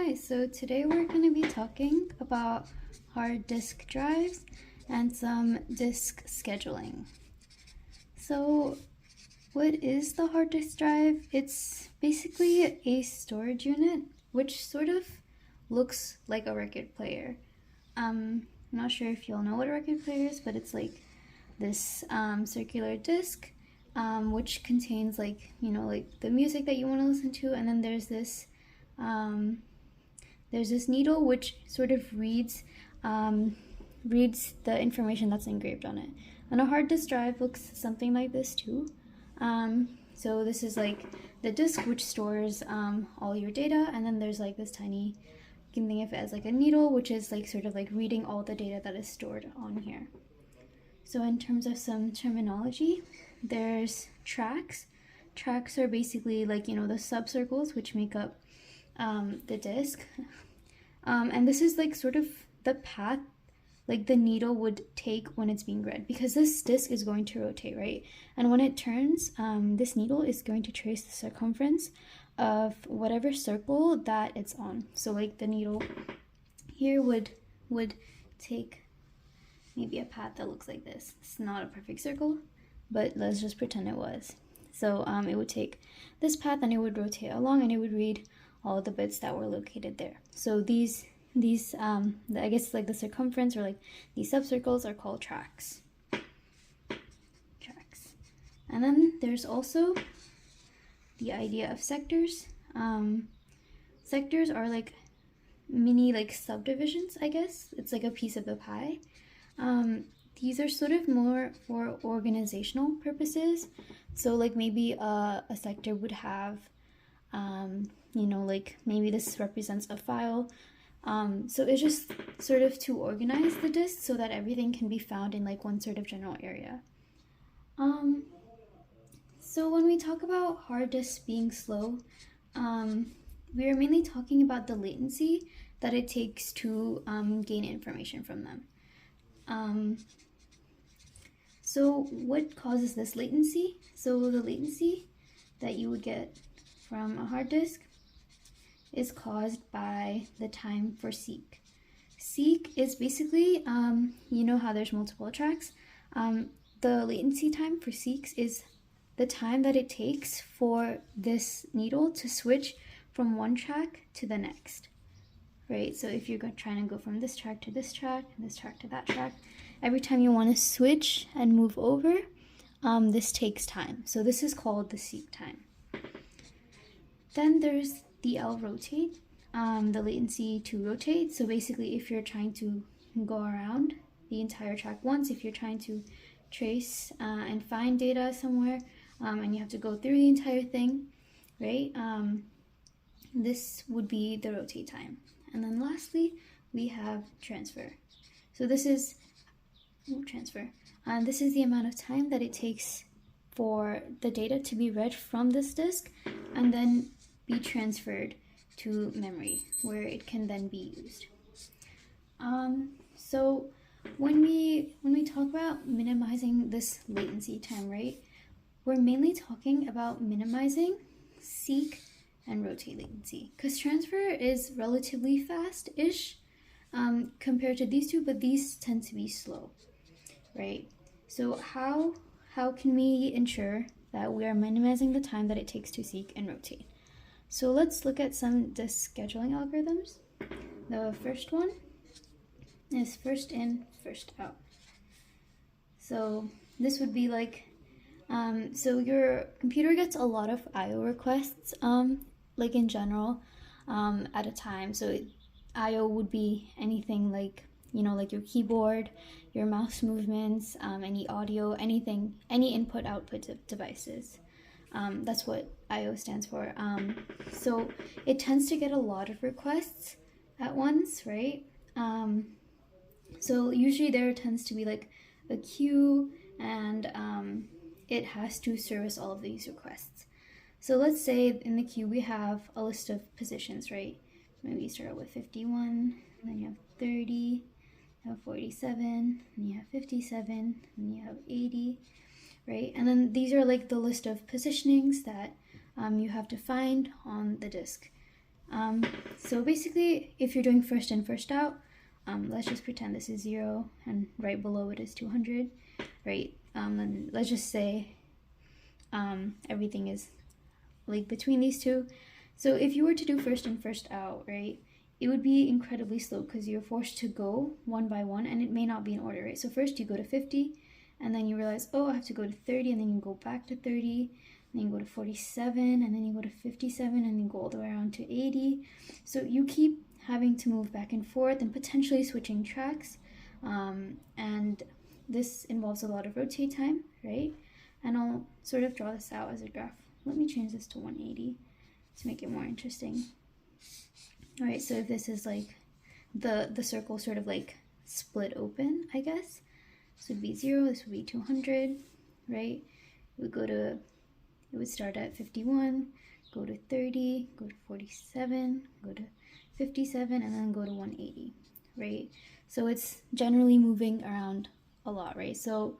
Hi, so today we're going to be talking about hard disk drives and some disk scheduling. So, what is the hard disk drive? It's basically a storage unit which sort of looks like a record player. I'm not sure if you'll know what a record player is, but it's like this circular disc which contains like the music that you want to listen to, and then there's this needle which sort of reads the information that's engraved on it. And a hard disk drive looks something like this too. So this is like the disk which stores all your data, and then there's like this tiny, you can think of it as like a needle, which is like sort of like reading all the data that is stored on here. So in terms of some terminology, there's tracks. Tracks are basically like, the subcircles which make up the disk. And this is like sort of the path like the needle would take when it's being read, because this disk is going to rotate, right? And when it turns, this needle is going to trace the circumference of whatever circle that it's on. So like the needle here would take maybe a path that looks like this. It's not a perfect circle, but let's just pretend it was. So it would take this path and it would rotate along and it would read all the bits that were located there. So these I guess like the circumference or like these subcircles are called tracks. And then there's also the idea of sectors. Sectors are like mini like subdivisions, I guess. It's like a piece of the pie. These are sort of more for organizational purposes. So like maybe a sector would have, like maybe this represents a file. So it's just sort of to organize the disk so that everything can be found in like one sort of general area. So when we talk about hard disks being slow, we are mainly talking about the latency that it takes to gain information from them. So what causes this latency? So the latency that you would get from a hard disk is caused by the time for seek. Seek is basically, how there's multiple tracks. The latency time for seeks is the time that it takes for this needle to switch from one track to the next, right? So if you're trying to go from this track to this track, and this track to that track, every time you want to switch and move over, this takes time. So this is called the seek time. Then there's the L rotate, the latency to rotate. So basically if you're trying to go around the entire track once, if you're trying to trace and find data somewhere, and you have to go through the entire thing, right? This would be the rotate time. And then lastly, we have transfer. So this is transfer. This is the amount of time that it takes for the data to be read from this disk and then be transferred to memory, where it can then be used. So when we talk about minimizing this latency time, right, we're mainly talking about minimizing seek and rotate latency, because transfer is relatively fast-ish compared to these two, but these tend to be slow, right? So how can we ensure that we are minimizing the time that it takes to seek and rotate? So let's look at some disk scheduling algorithms. The first one is first in, first out. So this would be like, so your computer gets a lot of I/O requests, like in general, at a time. So I/O would be anything like, like your keyboard, your mouse movements, any audio, anything, any input-output devices. That's what I/O stands for. So it tends to get a lot of requests at once, right? So usually there tends to be like a queue, and it has to service all of these requests. So let's say in the queue we have a list of positions, right? Maybe you start out with 51, and then you have 30, you have 47, and you have 57, and you have 80, right? And then these are like the list of positionings that you have to find on the disk. So basically, if you're doing first in, first out, let's just pretend this is 0 and right below it is 200, right? And let's just say everything is like between these two. So if you were to do first in, first out, right, it would be incredibly slow because you're forced to go one by one and it may not be in order, right? So first you go to 50 and then you realize, oh, I have to go to 30, and then you go back to 30, and then you go to 47, and then you go to 57, and you go all the way around to 80. So you keep having to move back and forth and potentially switching tracks. And this involves a lot of rotate time, right? And I'll sort of draw this out as a graph. Let me change this to 180 to make it more interesting. All right, so if this is like the circle sort of like split open, I guess. This would be 0, this would be 200, right? It would start at 51, go to 30, go to 47, go to 57, and then go to 180, right? So it's generally moving around a lot, right? So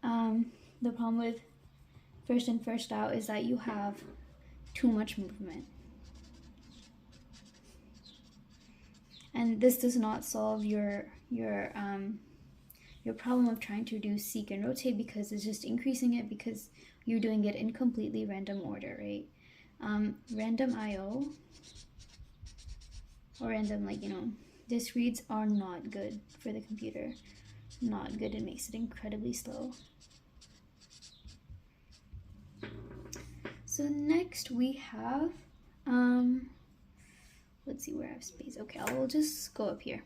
the problem with first in, first out is that you have too much movement. And this does not solve your problem of trying to do seek and rotate, because it's just increasing it because you're doing it in completely random order, right? Random IO or random, like, disk reads are not good for the computer. Not good. It makes it incredibly slow. So next we have, let's see where I have space. Okay, I will just go up here.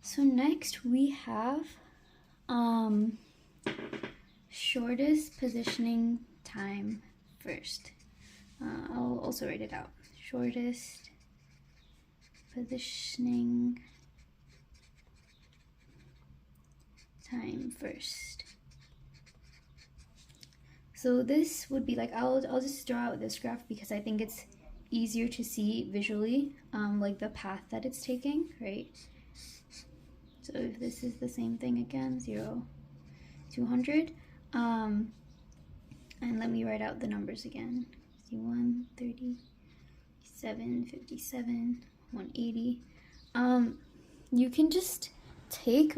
So next we have shortest positioning time first. I'll also write it out. Shortest positioning time first. So this would be like, I'll just draw out this graph because I think it's easier to see visually, like the path that it's taking, right? So if this is the same thing again, 0, 200, and let me write out the numbers again. 51, 37, 57, 180. You can just take,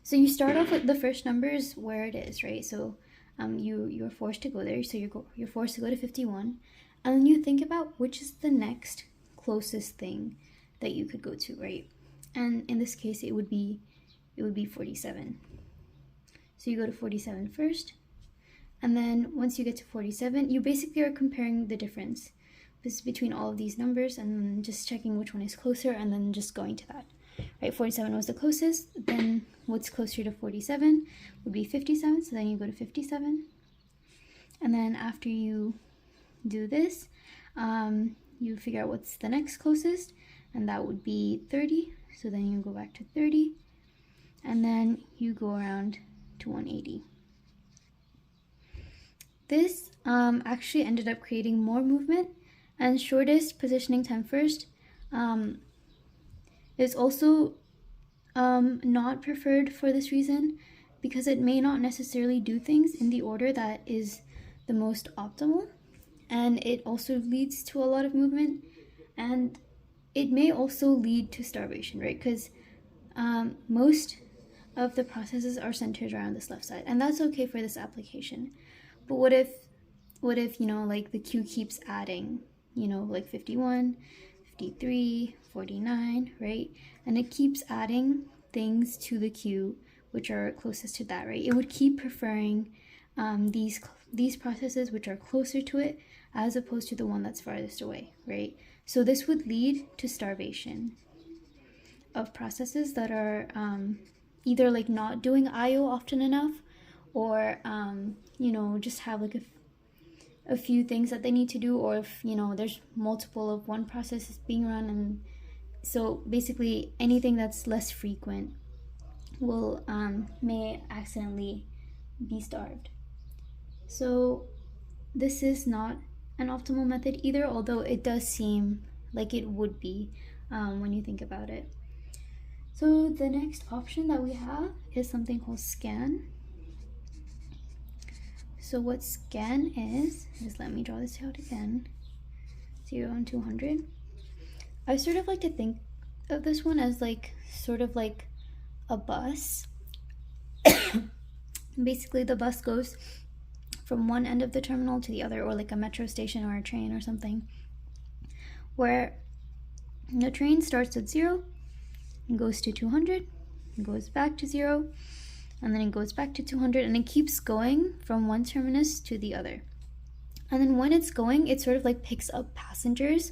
so you start off with the first numbers where it is, right? So you're forced to go there, so you're forced to go to 51, and then you think about which is the next closest thing that you could go to, right? And in this case, it would be 47. So you go to 47 first, and then once you get to 47, you basically are comparing the difference between all of these numbers and then just checking which one is closer and then just going to that, right? 47 was the closest, then what's closer to 47 would be 57, so then you go to 57. And then after you do this, you figure out what's the next closest, and that would be 30, so then you go back to 30, and then you go around to 180. This actually ended up creating more movement, and shortest positioning time first is also not preferred for this reason, because it may not necessarily do things in the order that is the most optimal, and it also leads to a lot of movement, and it may also lead to starvation, right? Because most of the processes are centered around this left side, and that's okay for this application. But what if like the queue keeps adding, like 51, 53, 49, right? And it keeps adding things to the queue which are closest to that, right? It would keep preferring these processes which are closer to it as opposed to the one that's farthest away, right? So this would lead to starvation of processes that are either like not doing IO often enough, or just have like a few things that they need to do, or if there's multiple of one process is being run, and so basically anything that's less frequent will may accidentally be starved. So this is not an optimal method either, although it does seem like it would be when you think about it. So the next option that we have is something called scan. So what scan is let me draw this out again. 0 and 200. I sort of like to think of this one as like sort of like a bus. Basically, the bus goes from one end of the terminal to the other, or like a metro station or a train or something, where the train starts at 0 and goes to 200 and goes back to 0, and then it goes back to 200, and it keeps going from one terminus to the other. And then when it's going, it sort of like picks up passengers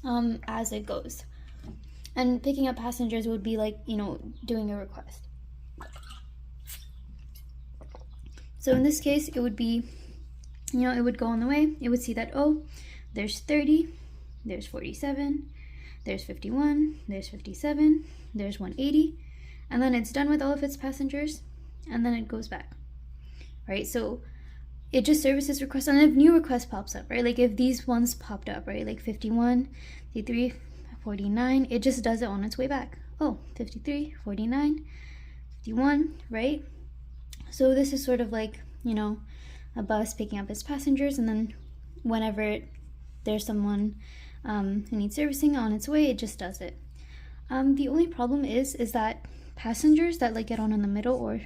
as it goes. And picking up passengers would be like, you know, doing a request. So in this case, it would be, you know, it would go on the way. It would see that, oh, there's 30, there's 47, there's 51, there's 57, there's 180, and then it's done with all of its passengers, and then it goes back, right? So it just services requests, and if new request pops up, right? Like if these ones popped up, right? Like 51, 53, 49, it just does it on its way back. Oh, 53, 49, 51, right? So this is sort of like, you know, a bus picking up its passengers, and then whenever there's someone who needs servicing on its way, it just does it. The only problem is that passengers that like get on in the middle, or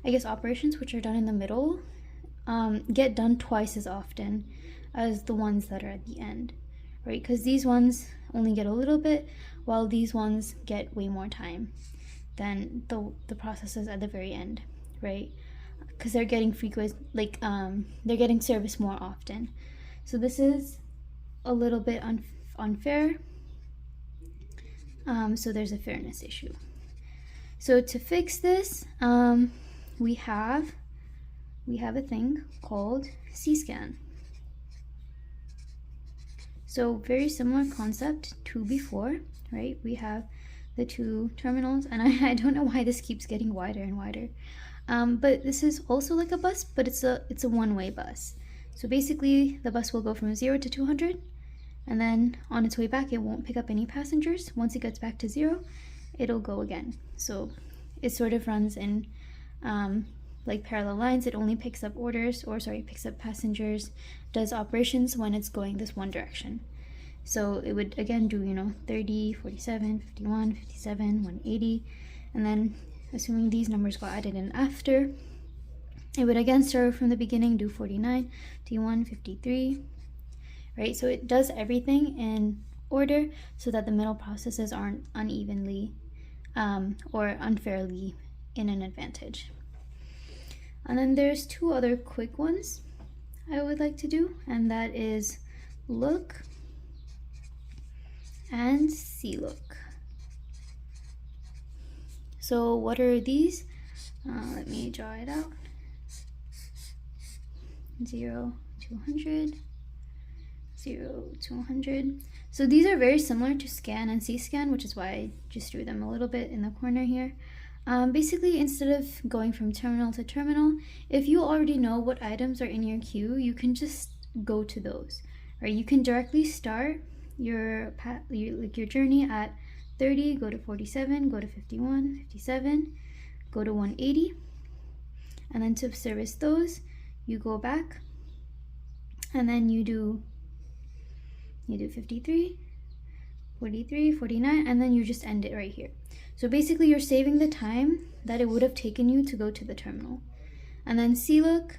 I guess operations which are done in the middle, get done twice as often as the ones that are at the end, right? Because these ones only get a little bit, while these ones get way more time than the processes at the very end, right? Because they're getting frequent, like they're getting service more often. So this is a little bit unfair. So there's a fairness issue. So to fix this, we have a thing called C-scan. So very similar concept to before, right? We have the two terminals, and I don't know why this keeps getting wider and wider. But this is also like a bus, but it's a one-way bus. So basically, the bus will go from 0 to 200, and then on its way back, it won't pick up any passengers. Once it gets back to 0, it'll go again. So it sort of runs in like parallel lines. It only picks up picks up passengers, does operations when it's going this one direction. So it would again do, you know, 30, 47, 51, 57, 180, and then assuming these numbers got added in after, it would again start from the beginning, do 49, 51, 53, right? So it does everything in order so that the middle processes aren't unevenly or unfairly in an advantage. And then there's two other quick ones I would like to do, and that is look and C-look. So what are these? Let me draw it out. 0 to 100, 0 to 100. So these are very similar to scan and C-scan, which is why I just drew them a little bit in the corner here. Basically, instead of going from terminal to terminal, if you already know what items are in your queue, you can just go to those, right? You can directly start your journey at 30, go to 47, go to 51, 57, go to 180, and then to service those, you go back, and then you do 53, 43, 49, and then you just end it right here. So basically you're saving the time that it would have taken you to go to the terminal. And then C-look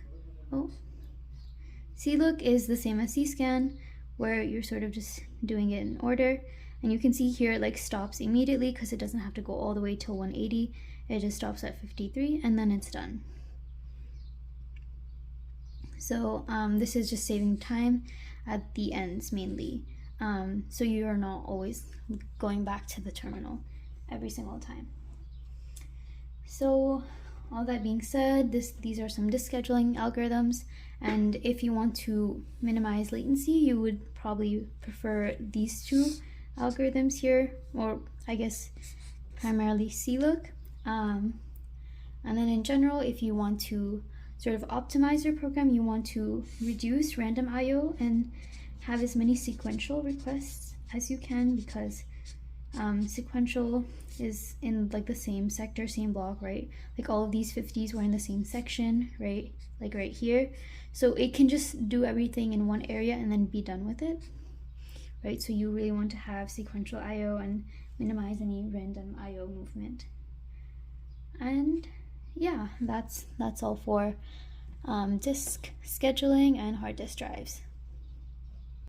is the same as C-scan, where you're sort of just doing it in order. And you can see here it like stops immediately because it doesn't have to go all the way till 180. It just stops at 53 and then it's done. So this is just saving time at the ends mainly. So you're not always going back to the terminal every single time. So all that being said, these are some disk scheduling algorithms, and if you want to minimize latency, you would probably prefer these two algorithms here, or I guess primarily C-look. And then in general, if you want to sort of optimize your program, you want to reduce random IO and have as many sequential requests as you can, because sequential is in like the same sector, same block, right? Like all of these 50s were in the same section, right? Like right here. So it can just do everything in one area and then be done with it. right? So you really want to have sequential I/O and minimize any random I/O movement. And yeah, that's all for disk scheduling and hard disk drives.